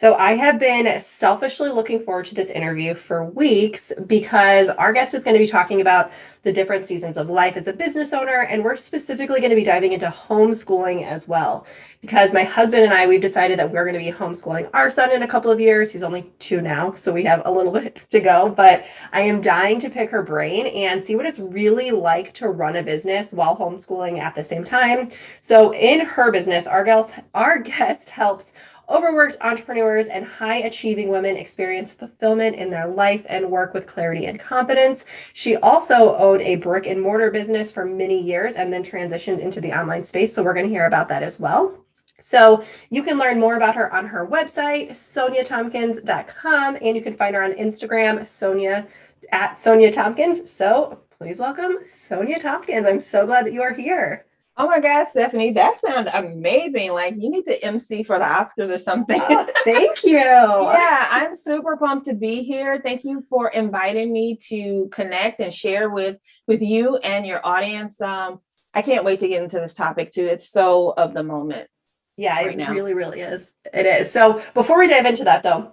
So I have been selfishly looking forward to this interview for weeks because our guest is going to be talking about the different seasons of life as a business owner, and we're specifically going to be diving into homeschooling as well. Because my husband and I, we've decided that we're going to be homeschooling our son in a couple of years. He's only 2 now, so we have a little bit to go, but I am dying to pick her brain and see what it's really like to run a business while homeschooling at the same time. So in her business, our guest helps overworked entrepreneurs and high achieving women experience fulfillment in their life and work with clarity and confidence. She also owned a brick and mortar business for many years and then transitioned into the online space. So we're going to hear about that as well. So you can learn more about her on her website, sonjathompkins.com, and you can find her on Instagram, Sonia at Sonja Thompkins. So please welcome Sonja Thompkins. I'm so glad that you are here. Oh my God, Stephanie, that sounds amazing. Like you need to MC for the Oscars or something. Oh, thank you. Yeah, I'm super pumped to be here. Thank you for inviting me to connect and share with you and your audience. I can't wait to get into this topic too. It's so of the moment. Yeah, right it now. really, really is. It is. So before we dive into that though,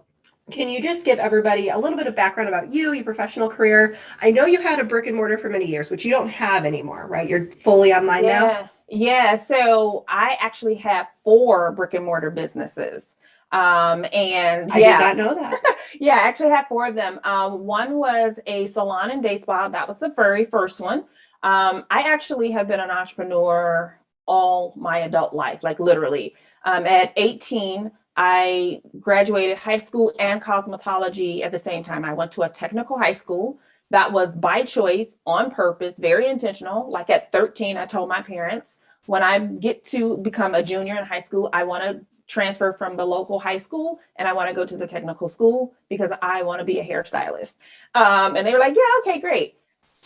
can you just give everybody a little bit of background about you, your professional career? I know you had a brick and mortar for many years, which you don't have anymore, right? You're fully online now. Yeah. So I actually have 4 brick and mortar businesses. And I did not know that. yeah, I actually have 4 of them. One was a salon and day spa. That was the very first one. I actually have been an entrepreneur all my adult life, like literally. At 18, I graduated high school and cosmetology at the same time. I went to a technical high school that was by choice, on purpose, very intentional. Like at 13, I told my parents, when I get to become a junior in high school, I want to transfer from the local high school and I want to go to the technical school because I want to be a hairstylist. And they were like, yeah, okay, great.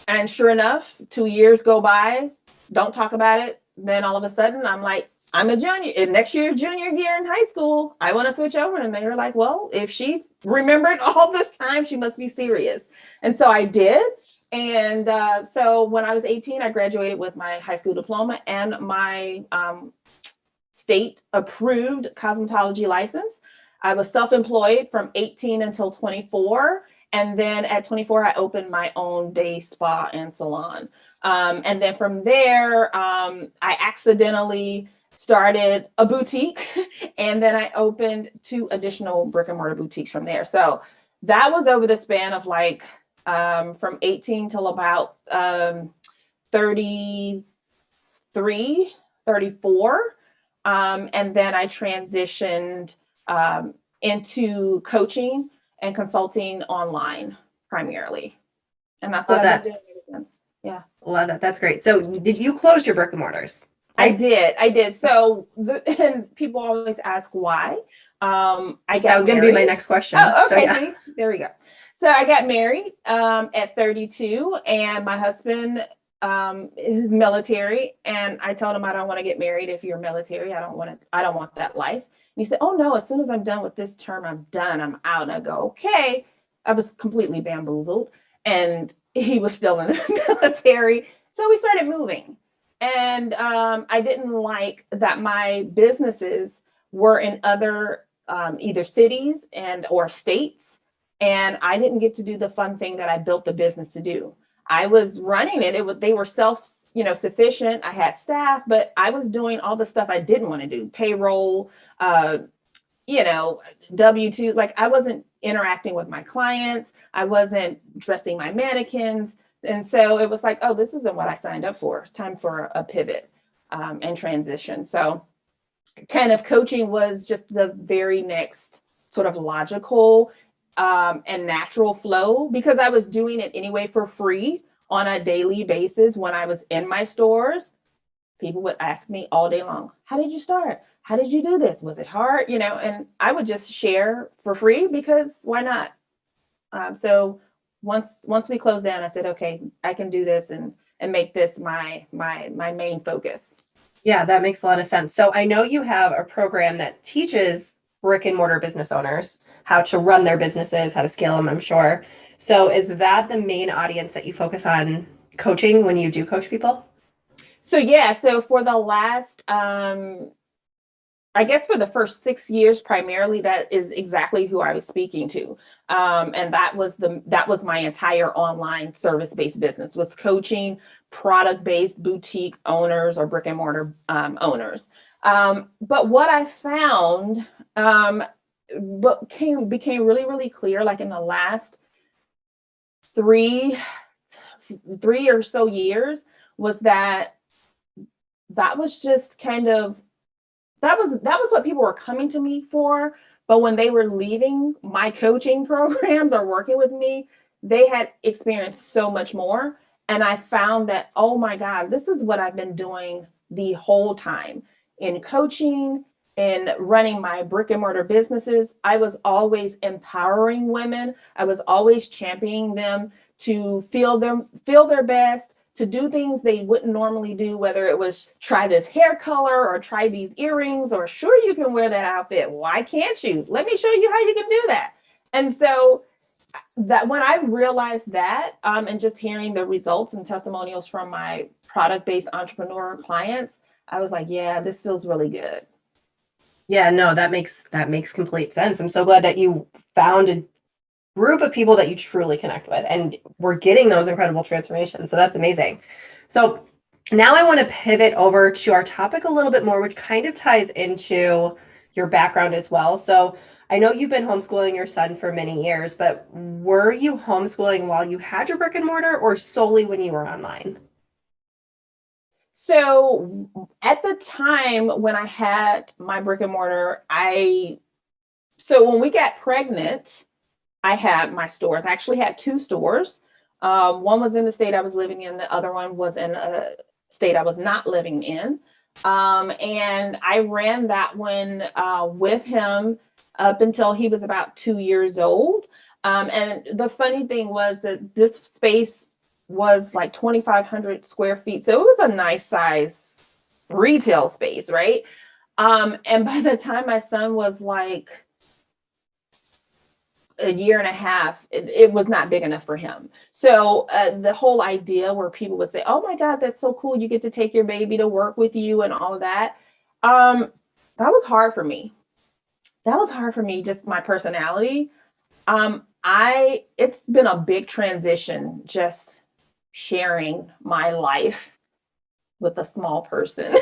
And sure enough, 2 years go by, don't talk about it. Then all of a sudden, I'm like, I'm a junior. And next year, junior year in high school, I want to switch over. And they were like, well, if she remembered all this time, she must be serious. And so I did. And so when I was 18, I graduated with my high school diploma and my state approved cosmetology license. I was self-employed from 18 until 24. And then at 24, I opened my own day spa and salon. And then from there, I accidentally started a boutique. And then I opened 2 additional brick and mortar boutiques from there. So that was over the span of like from 18 till about 33, 34. And then I transitioned into coaching and consulting online primarily. And that's what I've been doing ever since. Yeah. Love that. That's great. So did you close your brick and mortars? Right? I did. So and people always ask why. I got that was going to be my next question. Oh, okay. So, yeah. See, there we go. So I got married at 32 and my husband is military. And I told him, I don't want to get married if you're military. I don't want that life. And he said, oh no, as soon as I'm done with this term, I'm done. I'm out. And I go, okay. I was completely bamboozled and he was still in the military. So we started moving. And I didn't like that my businesses were in other either cities and or states. And I didn't get to do the fun thing that I built the business to do. I was running it. They were sufficient. I had staff, but I was doing all the stuff I didn't want to do. Payroll, W-2. Like I wasn't interacting with my clients. I wasn't dressing my mannequins. And so it was like, oh, this isn't what I signed up for. It's time for a pivot and transition. So kind of coaching was just the very next sort of logical and natural flow because I was doing it anyway for free on a daily basis when I was in my stores. People would ask me all day long, how did you start? How did you do this? Was it hard? And I would just share for free because why not? So once we closed down, I said, okay, I can do this and make this my main focus. Yeah, that makes a lot of sense. So I know you have a program that teaches brick and mortar business owners how to run their businesses, how to scale them, I'm sure. So is that the main audience that you focus on coaching when you do coach people? So yeah, so for the last I guess for the first 6 years, primarily, that is exactly who I was speaking to. And that was my entire online service-based business, was coaching product-based boutique owners or brick and mortar owners. But what I found, became really, really clear, like in the last three or so years, was that was just kind of, that was what people were coming to me for. But when they were leaving my coaching programs or working with me, they had experienced so much more. And I found that, oh my God, this is what I've been doing the whole time in coaching and running my brick and mortar businesses. I was always empowering women. I was always championing them to feel their best, to do things they wouldn't normally do, whether it was try this hair color or try these earrings, or sure, you can wear that outfit. Why can't you? Let me show you how you can do that. And so that when I realized that, and just hearing the results and testimonials from my product-based entrepreneur clients, I was like, yeah, this feels really good. Yeah, no, that makes complete sense. I'm so glad that you found a group of people that you truly connect with and we're getting those incredible transformations. So that's amazing. So now I want to pivot over to our topic a little bit more, which kind of ties into your background as well. So I know you've been homeschooling your son for many years, but were you homeschooling while you had your brick and mortar or solely when you were online? So at the time when I had my brick and mortar, so when we got pregnant, I had my stores. I actually had two stores. One was in the state I was living in. The other one was in a state I was not living in. And I ran that one with him up until he was about 2 years old. And the funny thing was that this space was like 2,500 square feet. So it was a nice size retail space, right? And by the time my son was like a year and a half, it was not big enough for him. So the whole idea where people would say, oh my God, that's so cool, you get to take your baby to work with you and all of that, that was hard for me. Just my personality. It's been a big transition, just sharing my life with a small person.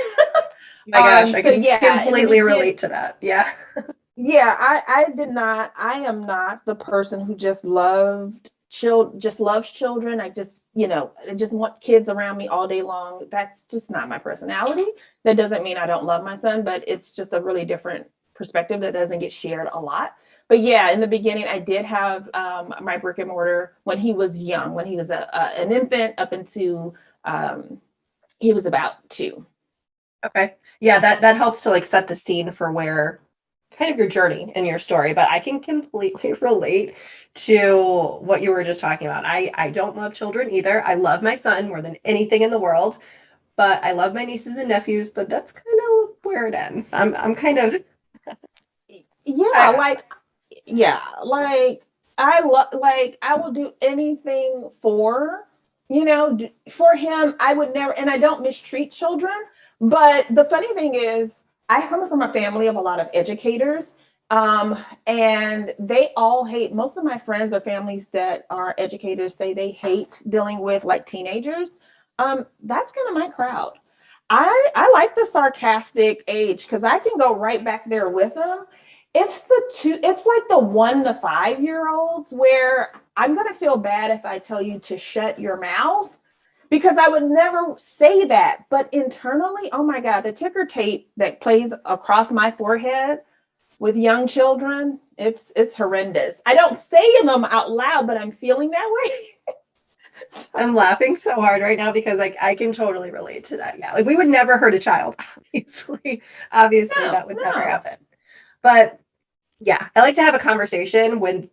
My gosh, I So can yeah, completely relate to that. Yeah. yeah, I am not the person who just loves children. I just want kids around me all day long. That's just not my personality. That doesn't mean I don't love my son, but it's just a really different perspective that doesn't get shared a lot. But yeah, in the beginning, I did have my brick and mortar when he was young, when he was an infant, up into he was about 2. Okay. Yeah, that helps to like set the scene for where kind of your journey and your story, but I can completely relate to what you were just talking about. I don't love children either. I love my son more than anything in the world, but I love my nieces and nephews, but that's kind of where it ends. I'm kind of Yeah, I, like I will do anything for, for him. I would never, and I don't mistreat children. But the funny thing is, I come from a family of a lot of educators, and they all hate, most of my friends or families that are educators say they hate dealing with like teenagers. That's kind of my crowd. I like the sarcastic age because I can go right back there with them. It's like the 1 to 5 year olds where I'm going to feel bad if I tell you to shut your mouth, because I would never say that. But internally, oh my God, the ticker tape that plays across my forehead with young children, it's horrendous. I don't say them out loud, but I'm feeling that way. I'm laughing so hard right now because like I can totally relate to that. Yeah. Like we would never hurt a child, obviously. Obviously that would never happen. But yeah, I like to have a conversation when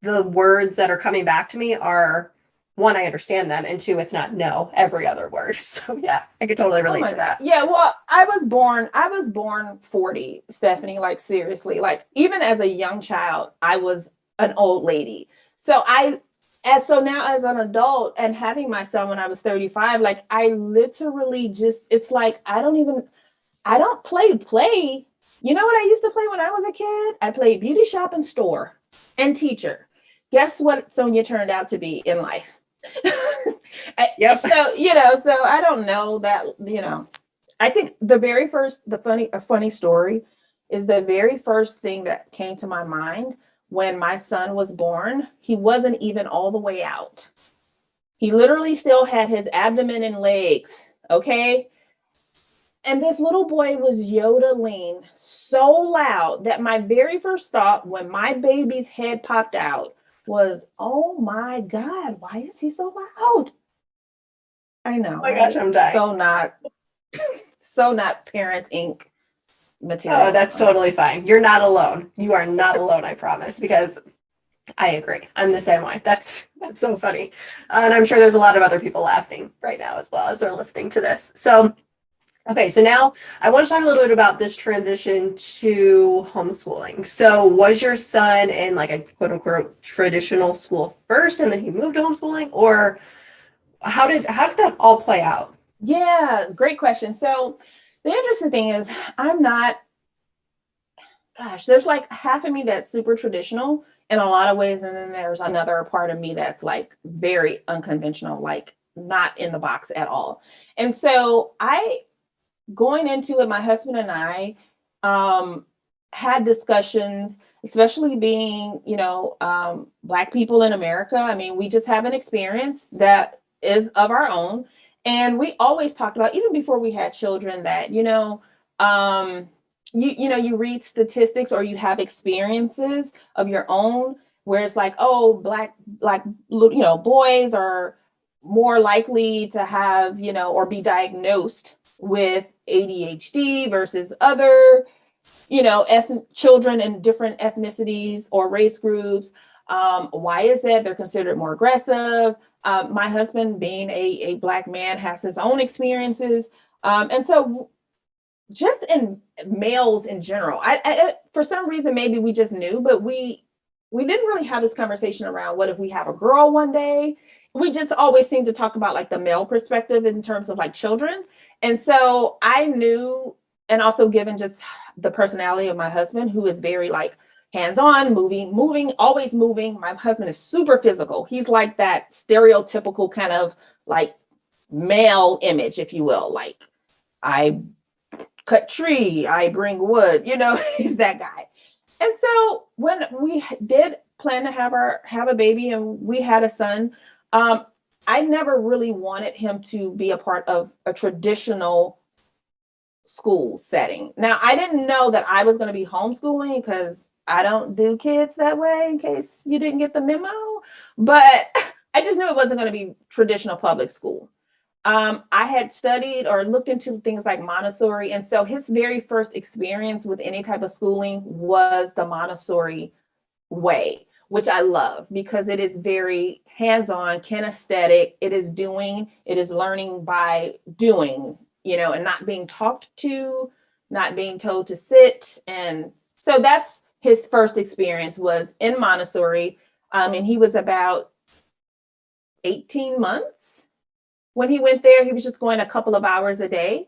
the words that are coming back to me are, one, I understand them, and two, it's not no every other word. So yeah, I could totally relate to that. Yeah, well, I was born 40, Stephanie, like seriously. Like even as a young child, I was an old lady. So now as an adult and having my son when I was 35, like I literally just, it's like I don't play You know what I used to play when I was a kid? I played beauty shop and store and teacher. Guess what Sonja turned out to be in life? Yep. So, so I don't know that, I think a funny story is the very first thing that came to my mind when my son was born. He wasn't even all the way out. He literally still had his abdomen and legs. Okay. And this little boy was yodeling so loud that my very first thought when my baby's head popped out was, oh my God, why is he so loud? I know, Oh my right? gosh, I'm dying. So not Parents Inc. material. Oh, that's totally fine. You're not alone. You are not alone, I promise, because I agree. I'm the same way. That's so funny. And I'm sure there's a lot of other people laughing right now as well as they're listening to this. So, okay, so now I want to talk a little bit about this transition to homeschooling. So was your son in like a quote unquote traditional school first and then he moved to homeschooling, or how did that all play out? Yeah, great question. So the interesting thing is there's like half of me that's super traditional in a lot of ways. And then there's another part of me that's like very unconventional, like not in the box at all. And so going into it, my husband and I had discussions, especially being, Black people in America. I mean, we just have an experience that is of our own. And we always talked about, even before we had children, that, you read statistics or you have experiences of your own where it's like, oh, black boys are more likely to have, or be diagnosed with ADHD versus other, children in different ethnicities or race groups. Why is that? They're considered more aggressive. My husband, being a Black man, has his own experiences. And so just in males in general, I for some reason, maybe we just knew, but we didn't really have this conversation around what if we have a girl one day. We just always seem to talk about like the male perspective in terms of like children. And so I knew, and also given just the personality of my husband, who is very like hands-on, moving, always moving. My husband is super physical. He's like that stereotypical kind of like male image, if you will. Like, I cut tree, I bring wood, he's that guy. And so when we did plan to have a baby and we had a son, I never really wanted him to be a part of a traditional school setting. Now, I didn't know that I was going to be homeschooling because I don't do kids that way, in case you didn't get the memo. But I just knew it wasn't going to be traditional public school. I had studied or looked into things like Montessori. And so his very first experience with any type of schooling was the Montessori way, which I love because it is very hands-on, kinesthetic. It is learning by doing, and not being talked to, not being told to sit. And so that's his first experience, was in Montessori. And he was about 18 months. When he went there, he was just going a couple of hours a day.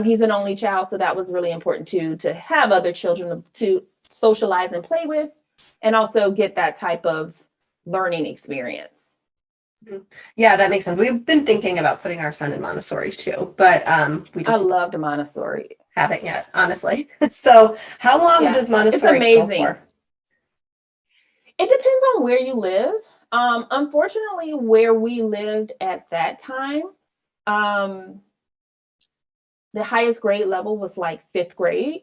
He's an only child, so that was really important too, to have other children to socialize and play with, and also get that type of learning experience. Yeah, that makes sense. We've been thinking about putting our son in Montessori too, but we I just loved Montessori. haven't yet, honestly. So how long does Montessori it's amazing. go for? It depends on where you live. Unfortunately, where we lived at that time, the highest grade level was like 5th grade.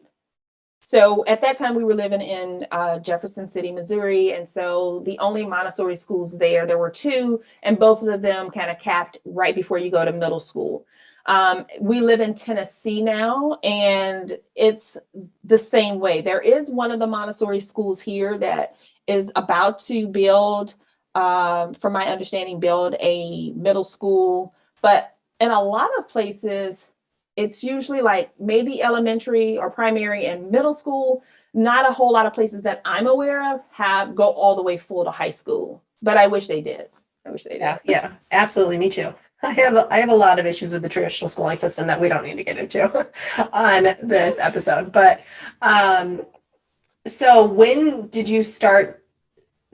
So at that time we were living in Jefferson City, Missouri. And so the only Montessori schools there were 2, and both of them kind of capped right before you go to middle school. We live in Tennessee now, and it's the same way. There is one of the Montessori schools here that is about to build, from my understanding, build a middle school. But in a lot of places, it's usually like maybe elementary or primary and middle school. Not a whole lot of places that I'm aware of go all the way full to high school. But I wish they did. Yeah, absolutely. Me too. I have a lot of issues with the traditional schooling system that we don't need to get into on this episode. But so when did you start?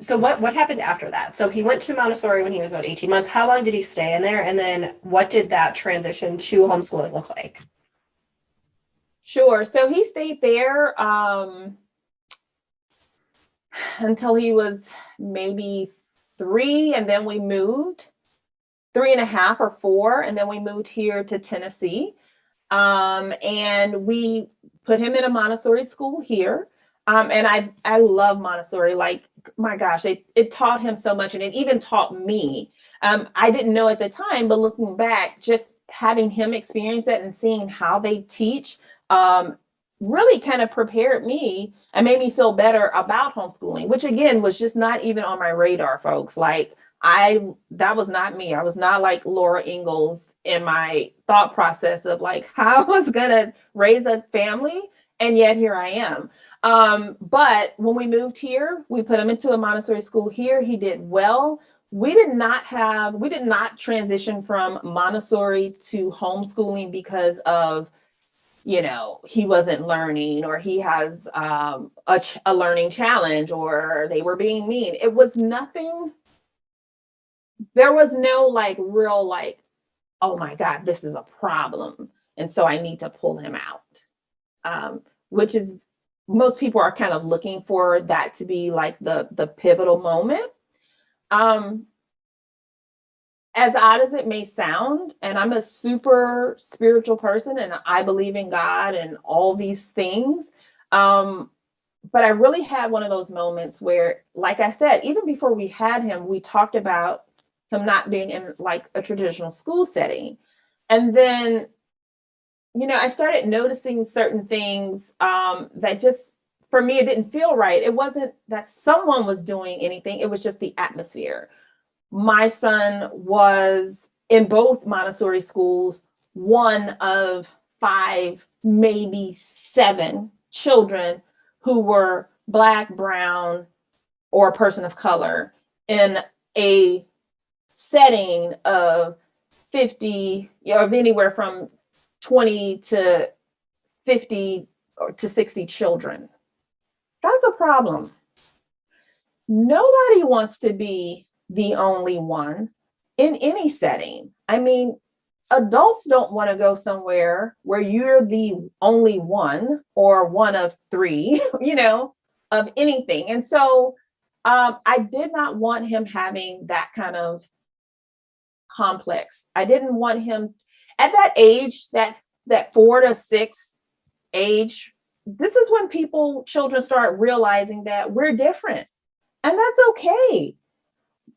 So what happened after that? So he went to Montessori when he was about 18 months. How long did he stay in there? And then what did that transition to homeschooling look like? Sure. So he stayed there until he was maybe 3, and then we moved 3.5 or 4, and then we moved here to Tennessee. And we put him in a Montessori school here. And I love Montessori. Like, my gosh, it taught him so much, and it even taught me. I didn't know at the time, but looking back, just having him experience that and seeing how they teach really kind of prepared me and made me feel better about homeschooling, which again was just not even on my radar, folks. Like, that was not me. I was not like Laura Ingalls in my thought process of like how I was gonna raise a family, and yet here I am. But when we moved here, we put him into a Montessori school here. He did well. We did not transition from Montessori to homeschooling because of, he wasn't learning, or he has a learning challenge, or they were being mean. It was nothing. There was no like real like, oh my God, this is a problem, and so I need to pull him out. Which is, most people are kind of looking for that to be like the pivotal moment. As odd as it may sound, and I'm a super spiritual person and I believe in God and all these things. But I really had one of those moments where, like I said, even before we had him, we talked about him not being in like a traditional school setting. And then, I started noticing certain things that just, for me, it didn't feel right. It wasn't that someone was doing anything. It was just the atmosphere. My son was in both Montessori schools, one of 5, maybe 7 children who were Black, brown, or a person of color in a setting of 50, of anywhere from 20 to 50 or to 60 children. That's a problem. Nobody wants to be the only one in any setting. I mean, adults don't want to go somewhere where you're the only one or one of 3, of anything. And so I did not want him having that kind of complex. I didn't want him at that age, that 4 to 6 age. This is when children start realizing that we're different, and that's okay.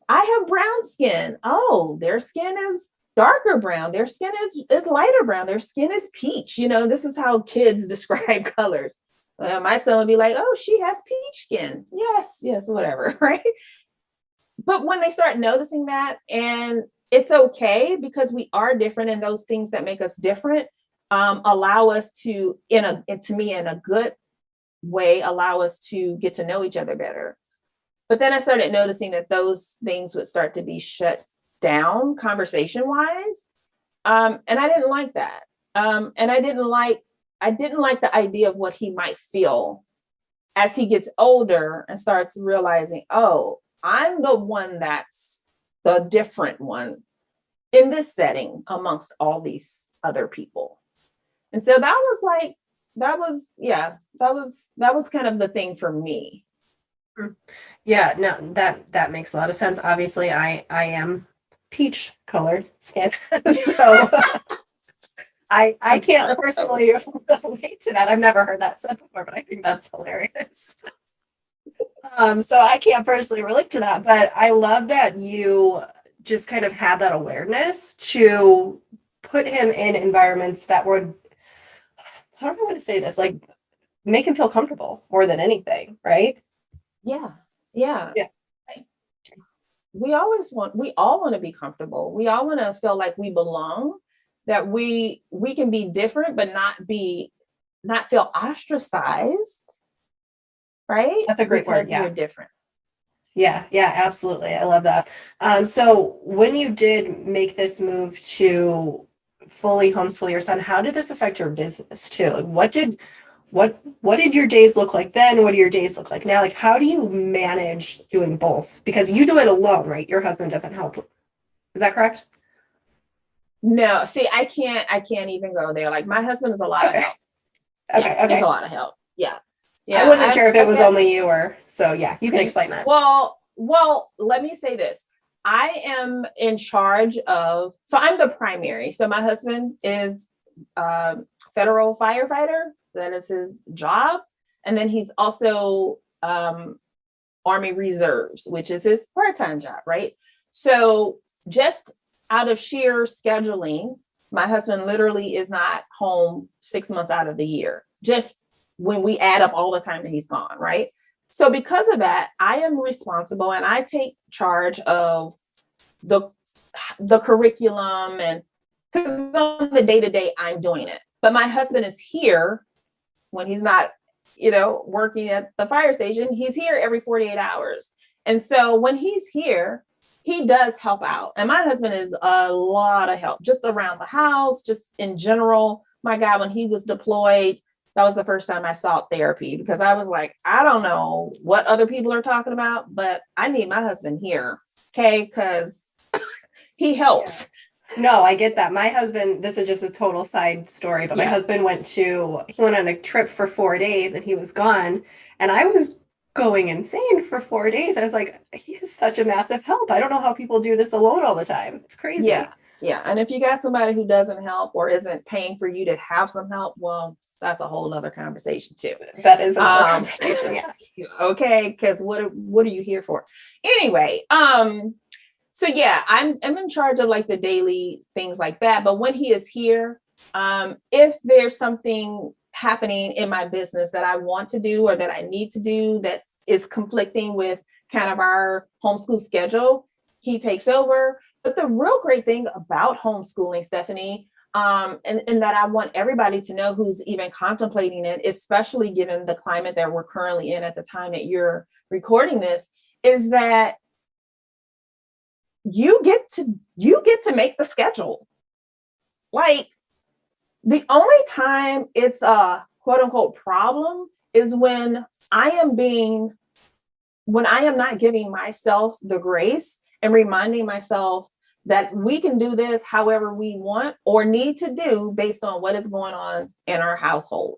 I have brown skin. Oh, their skin is darker brown. Their skin is lighter brown. Their skin is peach. This is how kids describe colors. My son would be like, oh, she has peach skin. Yes, whatever, right? But when they start noticing that, and it's okay because we are different, and those things that make us different allow us to, in a good way, allow us to get to know each other better. But then I started noticing that those things would start to be shut down conversation wise. And I didn't like that. And I didn't like the idea of what he might feel as he gets older and starts realizing, oh, I'm the one that's the different one in this setting amongst all these other people. And so that was kind of the thing for me. Yeah, no, that makes a lot of sense. Obviously, I am peach colored skin, so I can't personally relate to that. I've never heard that said before, but I think that's hilarious. So I can't personally relate to that, but I love that you just kind of had that awareness to put him in environments that would, how do I want to say this, like make him feel comfortable more than anything, right? Yeah. We all want to be comfortable. We all want to feel like we belong, that we can be different, but not feel ostracized. Right? That's a great word. Because Yeah. we're different. Yeah, yeah, absolutely. I love that. So when you did make this move to fully homeschool your son, how did this affect your business too? Like what did your days look like then? What do your days look like now? Like how do you manage doing both? Because you do it alone, right? Your husband doesn't help. Is that correct? No, see, I can't even go there. Like my husband is a lot of Okay. help. Yeah, Okay. he's a Okay. lot of help. Yeah. I Yeah. wasn't sure if it I've was got only you or so yeah, you can explain that. well, let me say this. I am in charge of, so I'm the primary. So my husband is a federal firefighter. That is his job. And then he's also Army Reserves, which is his part-time job, right? So just out of sheer scheduling, my husband literally is not home 6 months out of the year, just when we add up all the time that he's gone, right? So because of that, I am responsible and I take charge of the the curriculum, and because on the day-to-day I'm doing it. But my husband is here when he's not, working at the fire station. He's here every 48 hours. And so when he's here, he does help out. And my husband is a lot of help just around the house, just in general. My God, when he was deployed, that was the first time I sought therapy because I was like, I don't know what other people are talking about, but I need my husband here. Okay. Because he Yeah. helps. No, I get that. My husband, this is just a total side story, but my Yeah. husband he went on a trip for 4 days and he was gone. And I was going insane for 4 days. I was like, he is such a massive help. I don't know how people do this alone all the time. It's Yeah. crazy. Yeah. And if you got somebody who doesn't help or isn't paying for you to have some help, well, that's a whole other conversation too. That is another Um, conversation. Yeah. okay, because what are you here for? Anyway, so yeah, I'm in charge of like the daily things like that. But when he is here, if there's something happening in my business that I want to do or that I need to do that is conflicting with kind of our homeschool schedule, he takes over. But the real great thing about homeschooling, Stephanie, and that I want everybody to know who's even contemplating it, especially given the climate that we're currently in at the time that you're recording this, is that you get to make the schedule. Like the only time it's a quote unquote problem is when I am not giving myself the grace and reminding myself that we can do this however we want or need to do based on what is going on in our household.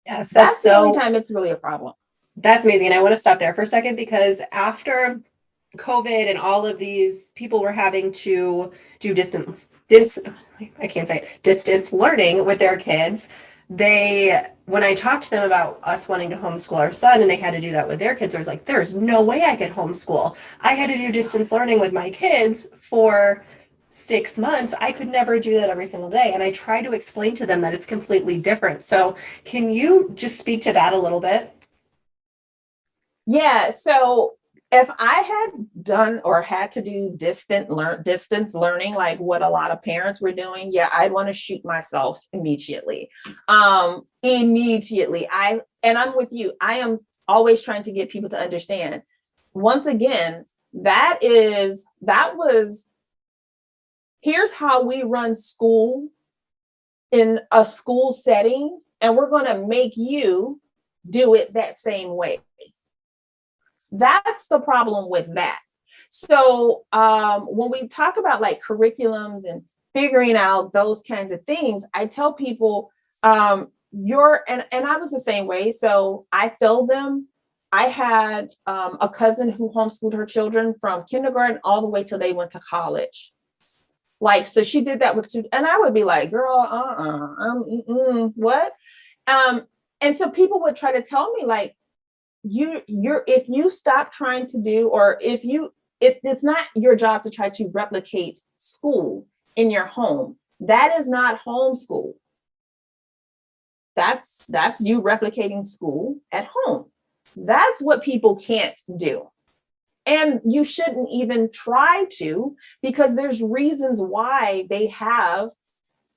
Yes, That's the only time it's really a problem. that's amazing. And I want to stop there for a second because after COVID and all of these people were having to do I can't say it, distance learning with their kids. When I talked to them about us wanting to homeschool our son and they had to do that with their kids, I was like, there's no way I could homeschool. I had to do distance learning with my kids for 6 months. I could never do that every single day. And I try to explain to them that it's completely different. So can you just speak to that a little bit? Yeah. So if I had done or had to do distance learning, like what a lot of parents were doing, yeah, I'd want to shoot myself immediately. Immediately. I'm with you. I am always trying to get people to understand. Once again, here's how we run school in a school setting, and we're going to make you do it that same way. That's the problem with that. So when we talk about like curriculums and figuring out those kinds of things, I tell people and I was the same way. So I filled them. I had a cousin who homeschooled her children from kindergarten all the way till they went to college. Like, so she did that with two, and I would be like, girl, what? And so people would try to tell me like, if you stop trying to do, or it's not your job to try to replicate school in your home. That is not homeschool. That's you replicating school at home. That's what people can't do. And you shouldn't even try to, because there's reasons why they have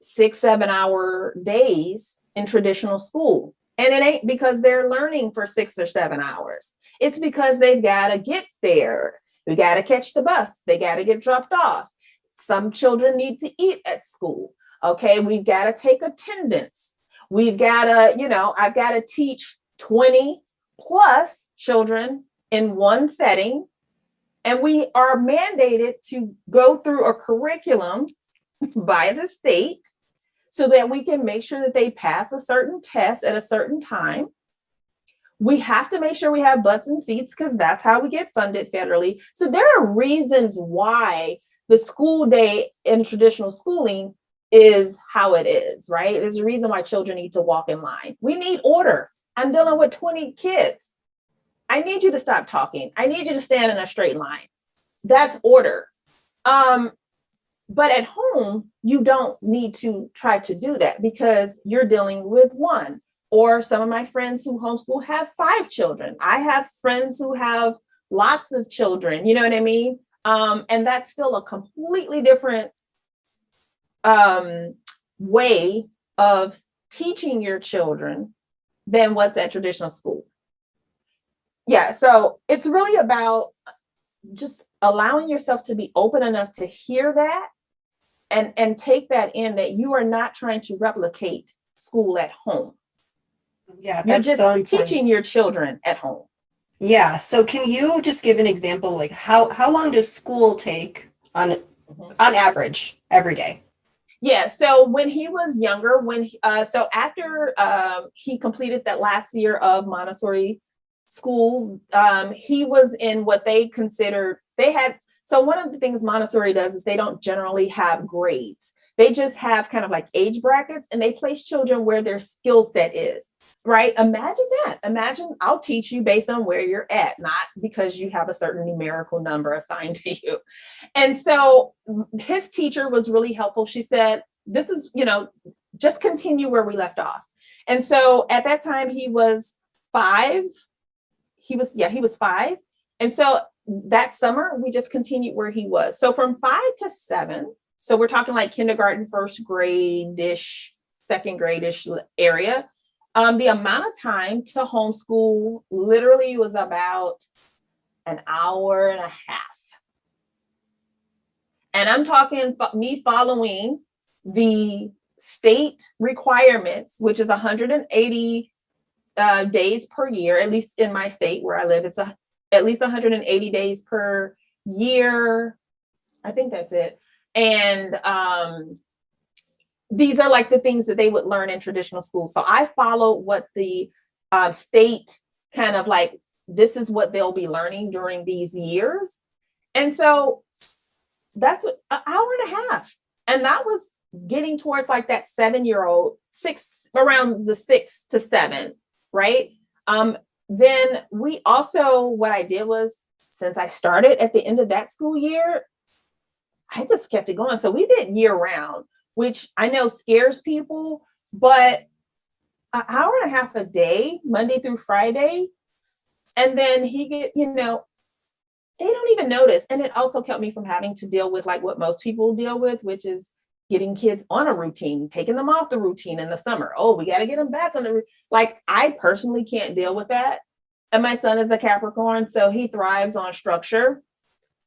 6-7 hour days in traditional school. And it ain't because they're learning for 6 or 7 hours. It's because they've got to get there. We got to catch the bus. They got to get dropped off. Some children need to eat at school. Okay, we've got to take attendance. We've got to, I've got to teach 20 plus children in one setting. And we are mandated to go through a curriculum by the state so that we can make sure that they pass a certain test at a certain time. We have to make sure we have butts and seats because that's how we get funded federally. So there are reasons why the school day in traditional schooling is how it is, right? There's a reason why children need to walk in line. We need order. I'm dealing with 20 kids. I need you to stop talking. I need you to stand in a straight line. That's order. But at home, you don't need to try to do that because you're dealing with one. Or some of my friends who homeschool have 5 children. I have friends who have lots of children, you know what I mean? And that's still a completely different way of teaching your children than what's at traditional school. Yeah, so it's really about just allowing yourself to be open enough to hear that and take that in, that you are not trying to replicate school at home. Yeah, you're that's just so important. teaching your children at home. Yeah. So can you just give an example, like how long does school take on average every day? Yeah. So when he was younger, so after he completed that last year of Montessori school, he was in what they considered, so one of the things Montessori does is they don't generally have grades. They just have kind of like age brackets, and they place children where their skill set is, right? Imagine that. Imagine I'll teach you based on where you're at, not because you have a certain numerical number assigned to you. And so his teacher was really helpful. She said, this is, just continue where we left off. And so at that time he was 5. He was 5. And so that summer we just continued where he was. So from 5 to 7, so we're talking like kindergarten, first grade-ish, second grade-ish area. The amount of time to homeschool literally was about an hour and a half. And I'm talking me following the state requirements, which is 180 days per year, at least in my state where I live. It's at least 180 days per year. I think that's it. And these are like the things that they would learn in traditional schools. So I follow what the state kind of like, this is what they'll be learning during these years. And so that's an hour and a half. And that was getting towards like that 7-year-old, around the 6 to 7, right? Then we also, what I did was, since I started at the end of that school year, I just kept it going. So we did year round, which I know scares people, but an hour and a half a day, Monday through Friday. And then they don't even notice. And it also kept me from having to deal with like what most people deal with, which is getting kids on a routine, taking them off the routine in the summer. Oh, we got to get them back on the routine. Like, I personally can't deal with that. And my son is a Capricorn, so he thrives on structure.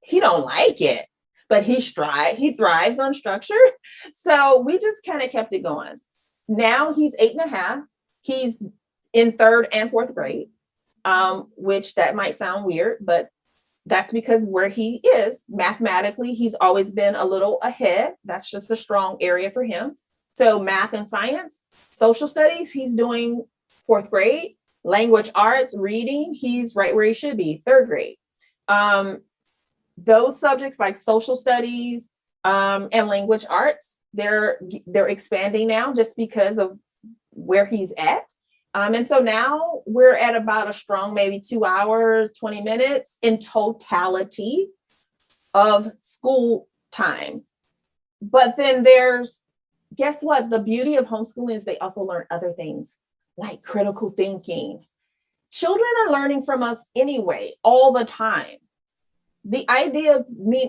He don't like it, but he thrives on structure. So we just kind of kept it going. Now he's 8.5. He's in 3rd and 4th grade, which that might sound weird, but that's because where he is mathematically, he's always been a little ahead. That's just a strong area for him. So math and science, social studies, he's doing 4th grade. Language arts, reading, he's right where he should be, 3rd grade. Those subjects like social studies and language arts, they're expanding now just because of where he's at. And so now we're at about a strong maybe 2 hours, 20 minutes in totality of school time. But then guess what? The beauty of homeschooling is they also learn other things like critical thinking. Children are learning from us anyway, all the time. The idea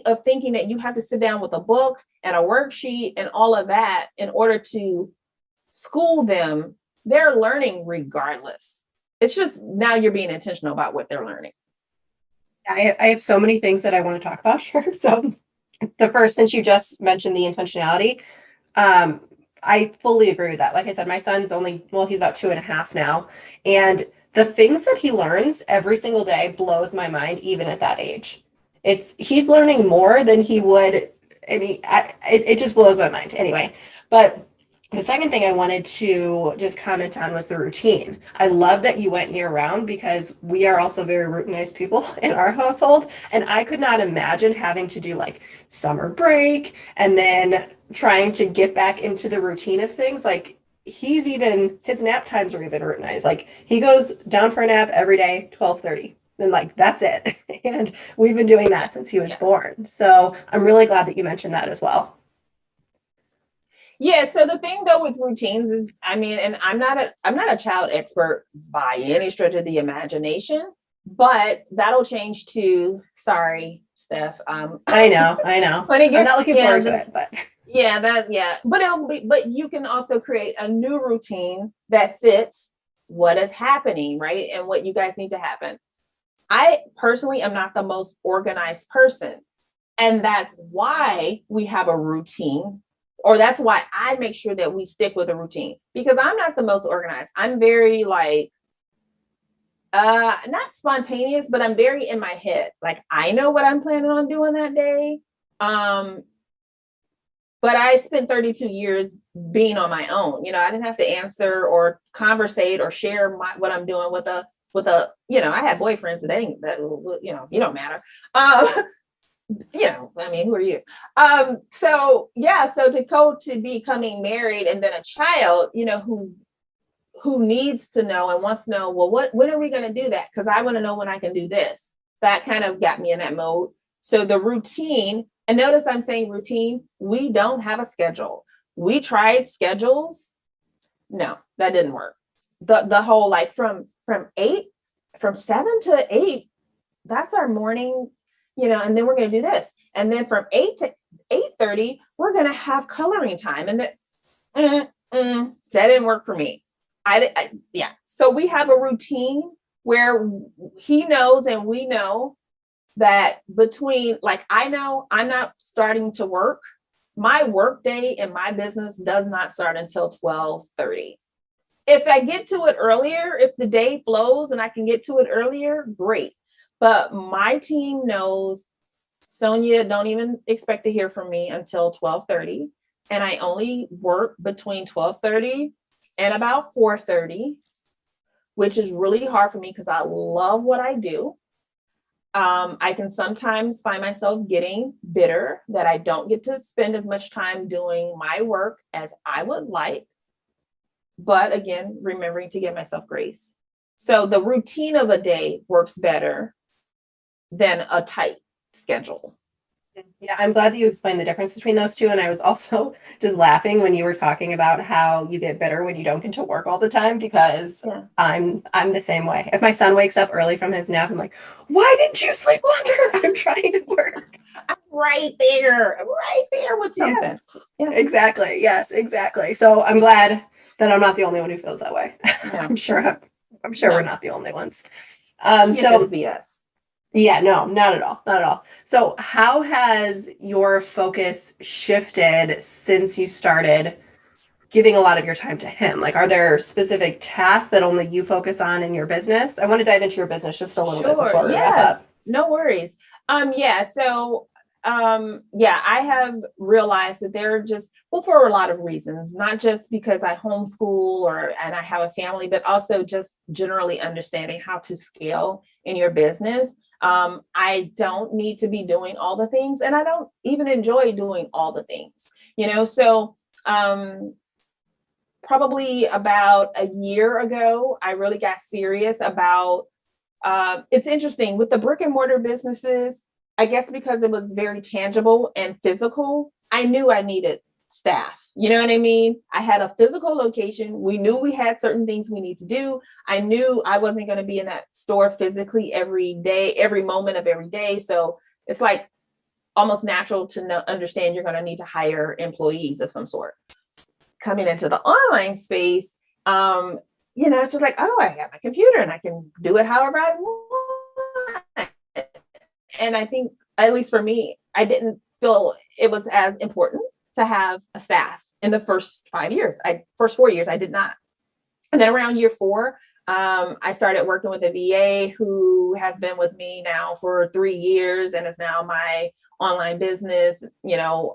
of thinking that you have to sit down with a book and a worksheet and all of that in order to school them, they're learning regardless. it's just now you're being intentional about what they're learning. I have so many things that I want to talk about here. So the first, since you just mentioned the intentionality, I fully agree with that. Like I said, my son's only, well, he's about 2.5 now. And the things that he learns every single day blows my mind, even at that age. He's learning more than he would. I mean, it just blows my mind anyway. But the second thing I wanted to just comment on was the routine. I love that you went year round because we are also very routinized people in our household. And I could not imagine having to do like summer break and then trying to get back into the routine of things. Like his nap times are even routinized. Like he goes down for a nap every day, 12:30. And like that's it. And we've been doing that since he was born. So I'm really glad that you mentioned that as well. Yeah. So the thing though with routines is, I mean, and I'm not a child expert by any stretch of the imagination, but that'll change too. Sorry, Steph. I know. But it I'm gets, not looking forward to it, but but you can also create a new routine that fits what is happening, right? And what you guys need to happen. I personally am not the most organized person. And that's why we have a routine, or that's why I make sure that we stick with a routine, because I'm not the most organized. I'm very like, not spontaneous, but I'm very in my head. Like I know what I'm planning on doing that day. But I spent 32 years being on my own. You know, I didn't have to answer or conversate or share what I'm doing with a, I had boyfriends, but you don't matter. I mean, who are you? So to go to becoming married and then a child, who needs to know and wants to know, well, when are we going to do that? Because I want to know when I can do this. That kind of got me in that mode. So the routine, and notice I'm saying routine, we don't have a schedule. We tried schedules. No, that didn't work. The whole like from 7 to 8, that's our morning, and then we're going to do this. And then from 8 to 8:30, we're going to have coloring time. And that didn't work for me. So we have a routine where he knows and we know that between, like, I know I'm not starting to work. My work day in my business does not start until 12:30. If I get to it earlier, if the day flows and I can get to it earlier, great. But my team knows, Sonja, don't even expect to hear from me until 12:30. And I only work between 12:30 and about 4:30, which is really hard for me because I love what I do. I can sometimes find myself getting bitter that I don't get to spend as much time doing my work as I would like. But again, remembering to give myself grace. So the routine of a day works better than a tight schedule. Yeah, I'm glad that you explained the difference between those two. And I was also just laughing when you were talking about how you get bitter when you don't get to work all the time, because I'm the same way. If my son wakes up early from his nap, I'm like, why didn't you sleep longer? I'm trying to work. I'm right there with something. Yeah. Exactly. Yes, exactly. So I'm glad that I'm not the only one who feels that way. No. I'm sure we're not the only ones. So just BS. Yeah, no, not at all. Not at all. So how has your focus shifted since you started giving a lot of your time to him? Like, are there specific tasks that only you focus on in your business? I want to dive into your business just a little bit before we wrap up. No worries. I have realized that there are just, for a lot of reasons, not just because I homeschool and I have a family, but also just generally understanding how to scale in your business. I don't need to be doing all the things, and I don't even enjoy doing all the things, so probably about a year ago, I really got serious about, it's interesting with the brick and mortar businesses, I guess because it was very tangible and physical, I knew I needed staff. You know what I mean? I had a physical location. We knew we had certain things we need to do. I knew I wasn't going to be in that store physically every day, every moment of every day. So it's like almost natural to understand you're going to need to hire employees of some sort. Coming into the online space, it's just like, oh, I have my computer and I can do it however I want. And I think, at least for me, I didn't feel it was as important to have a staff in the first 5 years. First 4 years, I did not. And then around year 4, I started working with a VA who has been with me now for 3 years and is now my online business,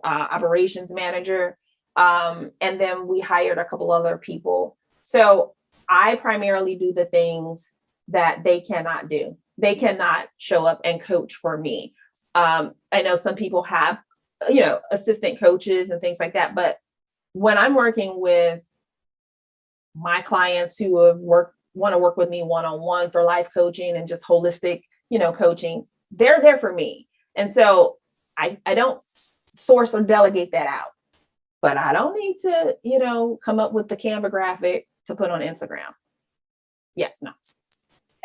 operations manager. And then we hired a couple other people. So I primarily do the things that they cannot do. They cannot show up and coach for me. I know some people have, assistant coaches and things like that. But when I'm working with my clients who want to work with me one-on-one for life coaching and just holistic, coaching, they're there for me. And so I don't source or delegate that out, but I don't need to, come up with the Canva graphic to put on Instagram. Yeah, no.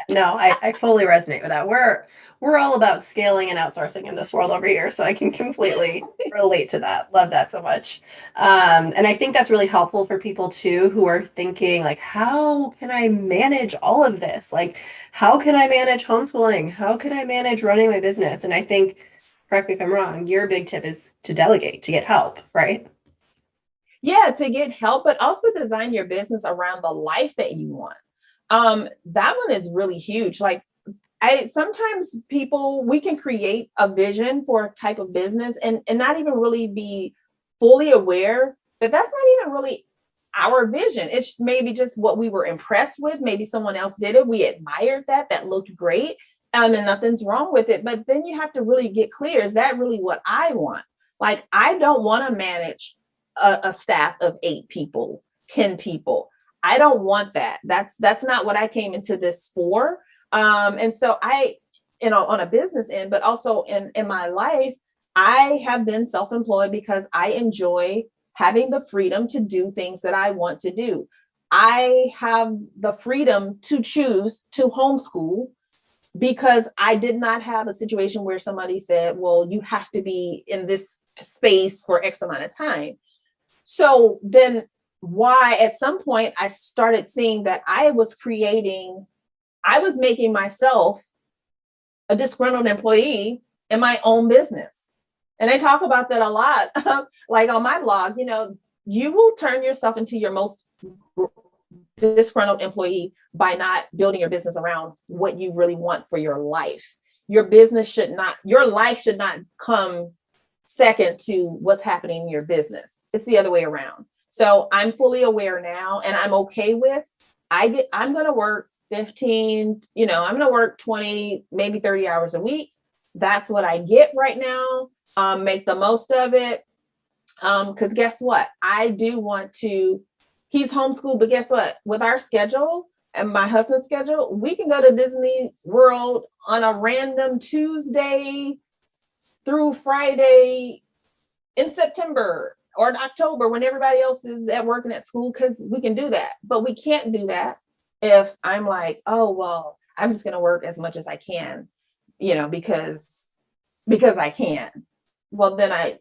No, I totally resonate with that. We're all about scaling and outsourcing in this world over here, so I can completely relate to that. Love that so much. And I think that's really helpful for people too who are thinking like, how can I manage all of this? Like, how can I manage homeschooling? How can I manage running my business? And I think, correct me if I'm wrong, your big tip is to delegate, to get help, right? Yeah, to get help, but also design your business around the life that you want. That one is really huge. Like sometimes we can create a vision for a type of business and not even really be fully aware that that's not even really our vision. It's maybe just what we were impressed with. Maybe someone else did it. We admired that looked great. And nothing's wrong with it. But then you have to really get clear. Is that really what I want? Like, I don't want to manage a staff of 8 people, 10 people. I don't want that. That's not what I came into this for. And so on a business end, but also in my life, I have been self-employed because I enjoy having the freedom to do things that I want to do. I have the freedom to choose to homeschool because I did not have a situation where somebody said, well, you have to be in this space for X amount of time. So then why at some point I started seeing that I was making myself a disgruntled employee in my own business. And I talk about that a lot, like on my blog, you will turn yourself into your most disgruntled employee by not building your business around what you really want for your life. Your life should not come second to what's happening in your business. It's the other way around. So I'm fully aware now, and I'm okay with, I'm going to work 15, I'm going to work 20, maybe 30 hours a week. That's what I get right now. Make the most of it. Because guess what? I do want to, he's homeschooled, but guess what? With our schedule and my husband's schedule, we can go to Disney World on a random Tuesday through Friday in September or in October when everybody else is at work and at school, because we can do that. But we can't do that if I'm like, oh, well, I'm just going to work as much as I can, because I can. Well, then I'm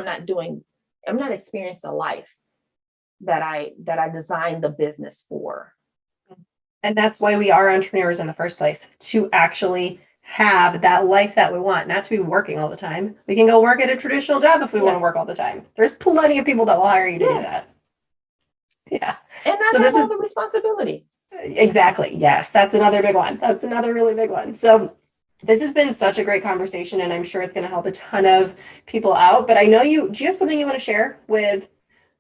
not experiencing the life that I designed the business for. And that's why we are entrepreneurs in the first place, to actually have that life that we want, not to be working all the time. We can go work at a traditional job if we want to work all the time. There's plenty of people that will hire you to do that. Yeah. And not have all the responsibility. Exactly. Yes. That's another big one. That's another really big one. So this has been such a great conversation, and I'm sure it's going to help a ton of people out. But I know do you have something you want to share with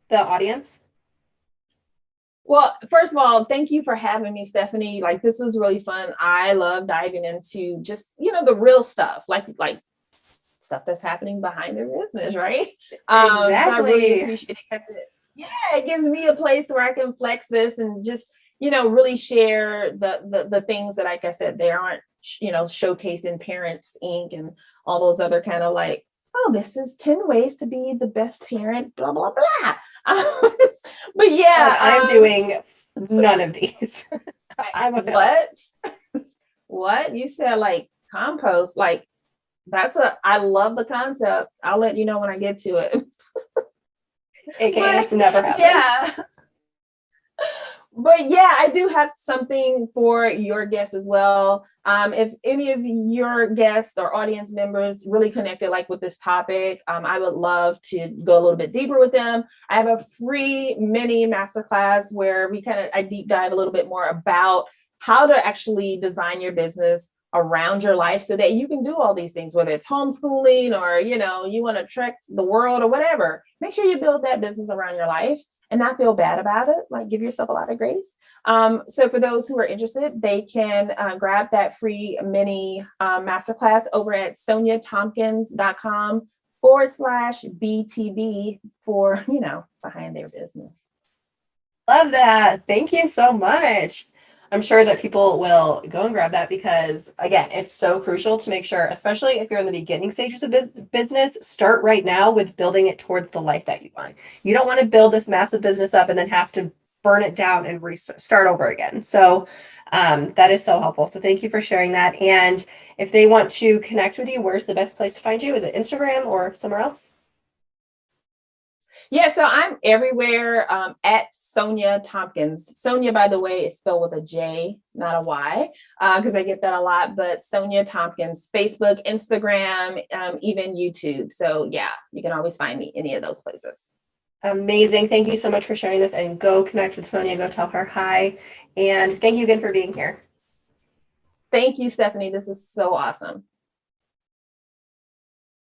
the audience? Well, first of all, thank you for having me, Stephanie. Like, this was really fun. I love diving into just, the real stuff, like stuff that's happening behind the business, right? Exactly. So I really appreciate it because it gives me a place where I can flex this and just, really share the things that, like I said, they aren't, showcased in Parents Inc. and all those other kind of like, oh, this is 10 ways to be the best parent, blah, blah, blah. But yeah, I'm doing none of these. What you said, like compost, like I love the concept. I'll let you know when I get to it. AKA it's never happened. Yeah. But yeah, I do have something for your guests as well. If any of your guests or audience members really connected like with this topic, I would love to go a little bit deeper with them. I have a free mini masterclass where I deep dive a little bit more about how to actually design your business around your life so that you can do all these things, whether it's homeschooling or, you want to trek the world or whatever. Make sure you build that business around your life and not feel bad about it. Like, give yourself a lot of grace. So for those who are interested, they can grab that free mini masterclass over at sonjathompkins.com/BTB for, behind their business. Love that. Thank you so much. I'm sure that people will go and grab that because, again, it's so crucial to make sure, especially if you're in the beginning stages of business, start right now with building it towards the life that you want. You don't want to build this massive business up and then have to burn it down and start over again. So that is so helpful. So thank you for sharing that. And if they want to connect with you, where's the best place to find you? Is it Instagram or somewhere else? Yeah, so I'm everywhere at Sonja Thompkins. Sonja, by the way, is spelled with a J, not a Y, because I get that a lot. But Sonja Thompkins, Facebook, Instagram, even YouTube. So yeah, you can always find me any of those places. Amazing. Thank you so much for sharing this, and go connect with Sonja. Go tell her hi. And thank you again for being here. Thank you, Stephanie. This is so awesome.